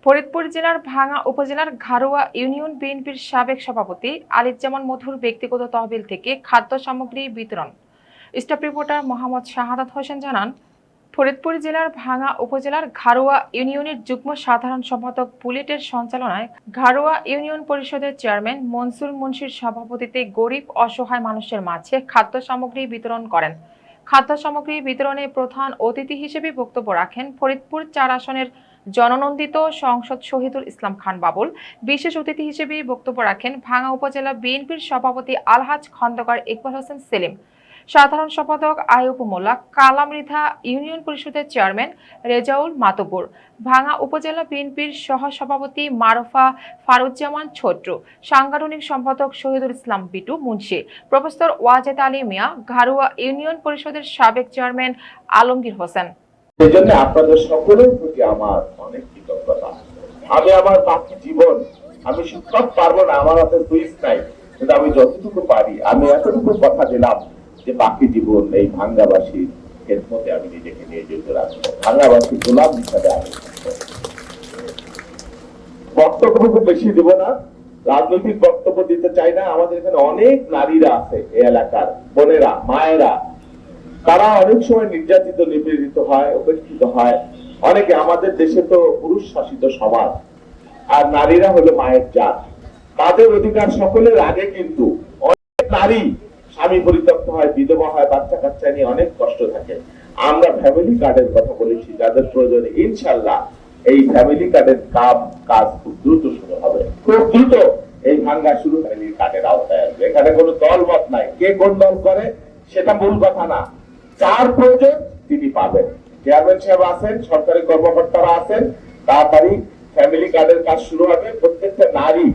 ফরিদপুর জেলার ভাঙ্গা উপজেলার ঘারুয়া ইউনিয়ন বিএনপির সাবেক সভাপতি আলিজ্জামান মধুর ব্যক্তিগত তহবিল থেকে খাদ্য সামগ্রী বিতরণ। স্টাফ রিপোর্টার মোহাম্মদ শাহাদাত হোসেন জানান, ফরিদপুর জেলার ভাঙ্গা উপজেলার ঘারুয়া ইউনিয়নের যুগ্ম সাধারণ সম্পাদক বুলেটের সঞ্চালনায় ঘারুয়া ইউনিয়ন পরিষদের চেয়ারম্যান মনসুর মুন্সির সভাপতিত্বে গরিব অসহায় মানুষের মাঝে খাদ্য সামগ্রী বিতরণ করেন। খাদ্য সামগ্রী বিতরণে প্রধান অতিথি হিসেবে বক্তব্য রাখেন ফরিদপুর ৪ আসনের জননন্দিত সংসদ শহীদুল ইসলাম খান বাবুল। বিশেষ অতিথি হিসেবে বক্তব্য রাখেন ভাঙ্গা উপজেলা বিএনপির সভাপতি আলহাজ খন্দকার ইকবাল হোসেন সেলিম, সাধারণ সম্পাদক আয়ুব মোল্লা, কালামৃধা ইউনিয়ন পরিষদের চেয়ারম্যান রেজাউল মাতব্বর, ভাঙ্গা উপজেলা বিএনপির সহসভাপতি মারুফা ফারুজ্জামান ছোট্ট, সাংগঠনিক সম্পাদক শহীদুল ইসলাম বিটু মুন্সি, প্রফেসর ওয়াজেদ আলী মিয়া, ঘারুয়া ইউনিয়ন পরিষদের সাবেক চেয়ারম্যান আলমগীর হোসেন। সেজন্য আপনাদের সকলের প্রতি আমার অনেক কৃতজ্ঞতা। আমি আমার বাকি জীবন আমি সব পারবো না, আমার হাতে সুইচ নাই, কিন্তু আমি যতটুকু পারি আমি এতটুকু কথা দিলাম যে বাকি জীবন এই ভাঙ্গাবাসীর খেদমতে আমি নিজেকে নিয়োজিত রাখবো, ভাঙ্গাবাসী গোলাম হিসাবে আমি বক্তব্য খুব বেশি দেব না, রাজনৈতিক বক্তব্য দিতে চাই না। আমাদের এখানে অনেক নারীরা আছে, এই এলাকার বোনেরা, মায়েরা, তারা অনেক সময় নির্যাতিত, নিপীড়িত হয়, উপেক্ষিত হয়। অনেকে, আমাদের দেশে তো পুরুষ শাসিত সমাজ, আর নারীরা হলো মায়ের জাত। তাদের অধিকার সকলের আগে কিন্তু অনেক নারী স্বামী পরিত্যক্ত হয়, বিধবা হয়, বাচ্চা কাচ্চা নিয়ে অনেক কষ্ট থাকে। আমরা ফ্যামিলি কার্ডের কথা বলেছি, যাদের প্রয়োজনে ইনশাল্লাহ এই ফ্যামিলি কার্ডের কাজ খুব দ্রুত শুরু হবে, খুব দ্রুত এই ভাঙ্গা শুরু ফ্যামিলি কার্ডের আওতায় আসবে। এখানে কোনো দলমত নাই, কে কোন দল করে সেটা মূল কথা না, যার প্রয়োজন তিনি পাবেন। চেয়ারম্যান সাহেব আছেন, সরকারি কর্মকর্তারা আছেন, তাড়াতাড়ি ফ্যামিলি কার্ডের কাজ শুরু হবে। প্রত্যেকটা নারী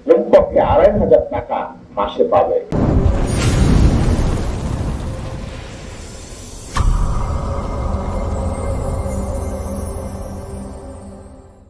কমপক্ষে ২৫০০ টাকা মাসে পাবে।